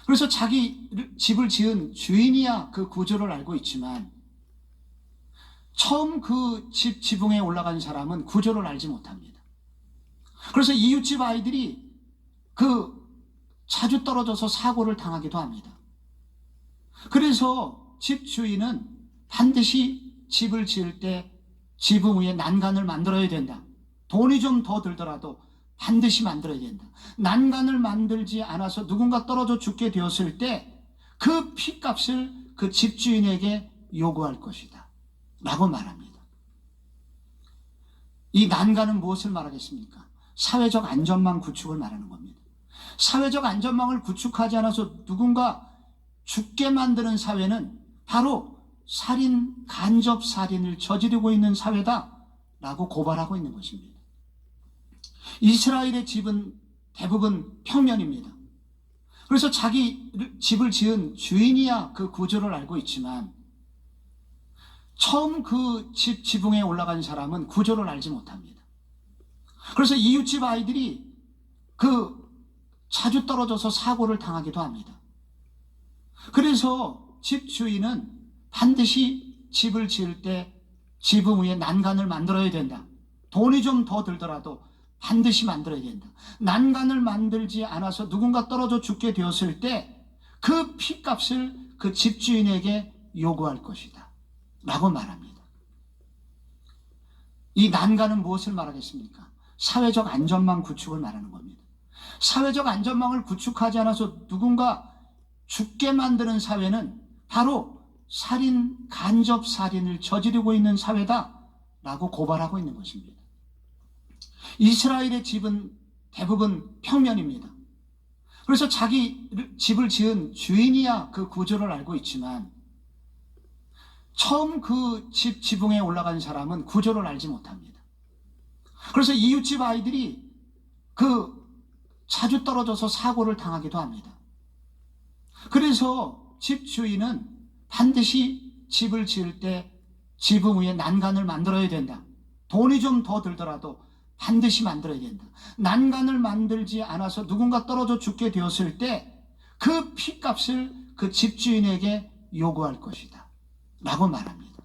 그래서 자기 집을 지은 주인이야 그 구조를 알고 있지만 처음 그 집 지붕에 올라간 사람은 구조를 알지 못합니다. 그래서 이웃집 아이들이 자주 떨어져서 사고를 당하기도 합니다. 그래서 집 주인은 반드시 집을 지을 때 지붕 위에 난간을 만들어야 된다. 돈이 좀 더 들더라도 반드시 만들어야 된다. 난간을 만들지 않아서 누군가 떨어져 죽게 되었을 때 그 피값을 그 집주인에게 요구할 것이다 라고 말합니다. 이 난간은 무엇을 말하겠습니까? 사회적 안전망 구축을 말하는 겁니다. 사회적 안전망을 구축하지 않아서 누군가 죽게 만드는 사회는 바로 살인, 간접 살인을 저지르고 있는 사회다 라고 고발하고 있는 것입니다. 이스라엘의 집은 대부분 평면입니다. 그래서 자기 집을 지은 주인이야 그 구조를 알고 있지만 처음 그 집 지붕에 올라간 사람은 구조를 알지 못합니다. 그래서 이웃집 아이들이 자주 떨어져서 사고를 당하기도 합니다. 그래서 집 주인은 반드시 집을 지을 때 지붕 위에 난간을 만들어야 된다. 돈이 좀 더 들더라도 반드시 만들어야 된다. 난간을 만들지 않아서 누군가 떨어져 죽게 되었을 때 그 피값을 그 집주인에게 요구할 것이다 라고 말합니다. 이 난간은 무엇을 말하겠습니까? 사회적 안전망 구축을 말하는 겁니다. 사회적 안전망을 구축하지 않아서 누군가 죽게 만드는 사회는 바로 살인, 간접 살인을 저지르고 있는 사회다 라고 고발하고 있는 것입니다. 이스라엘의 집은 대부분 평면입니다. 그래서 자기 집을 지은 주인이야 그 구조를 알고 있지만 처음 그 집 지붕에 올라간 사람은 구조를 알지 못합니다. 그래서 이웃집 아이들이 자주 떨어져서 사고를 당하기도 합니다. 그래서 집 주인은 반드시 집을 지을 때 지붕 위에 난간을 만들어야 된다. 돈이 좀 더 들더라도 반드시 만들어야 된다. 난간을 만들지 않아서 누군가 떨어져 죽게 되었을 때 그 피값을 그 집주인에게 요구할 것이다 라고 말합니다.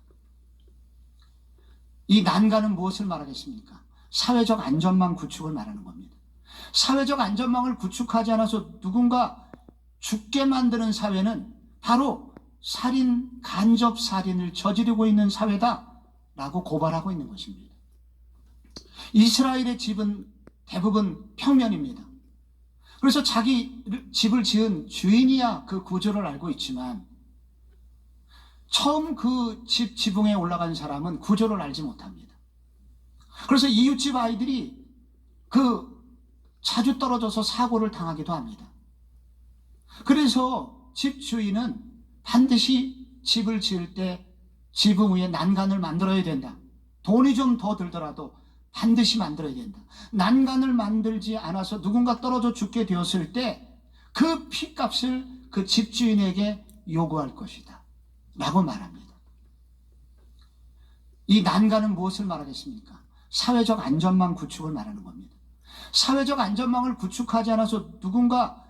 이 난간은 무엇을 말하겠습니까? 사회적 안전망 구축을 말하는 겁니다. 사회적 안전망을 구축하지 않아서 누군가 죽게 만드는 사회는 바로 살인, 간접 살인을 저지르고 있는 사회다 라고 고발하고 있는 것입니다. 이스라엘의 집은 대부분 평면입니다. 그래서 자기 집을 지은 주인이야 그 구조를 알고 있지만 처음 그 집 지붕에 올라간 사람은 구조를 알지 못합니다. 그래서 이웃집 아이들이 자주 떨어져서 사고를 당하기도 합니다. 그래서 집 주인은 반드시 집을 지을 때 지붕 위에 난간을 만들어야 된다. 돈이 좀 더 들더라도 반드시 만들어야 된다. 난간을 만들지 않아서 누군가 떨어져 죽게 되었을 때 그 피값을 그 집주인에게 요구할 것이다 라고 말합니다. 이 난간은 무엇을 말하겠습니까? 사회적 안전망 구축을 말하는 겁니다. 사회적 안전망을 구축하지 않아서 누군가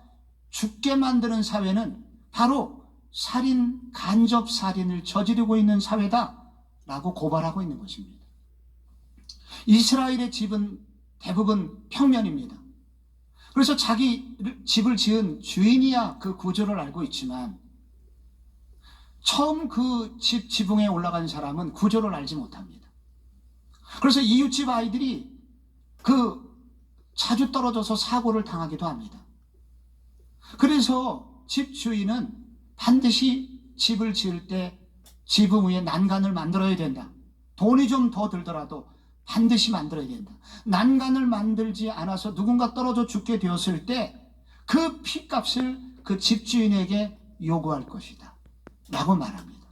죽게 만드는 사회는 바로 살인, 간접 살인을 저지르고 있는 사회다 라고 고발하고 있는 것입니다. 이스라엘의 집은 대부분 평면입니다. 그래서 자기 집을 지은 주인이야 그 구조를 알고 있지만 처음 그 집 지붕에 올라간 사람은 구조를 알지 못합니다. 그래서 이웃집 아이들이 자주 떨어져서 사고를 당하기도 합니다. 그래서 집 주인은 반드시 집을 지을 때 지붕 위에 난간을 만들어야 된다. 돈이 좀 더 들더라도 반드시 만들어야 된다. 난간을 만들지 않아서 누군가 떨어져 죽게 되었을 때 그 피값을 그 집주인에게 요구할 것이다 라고 말합니다.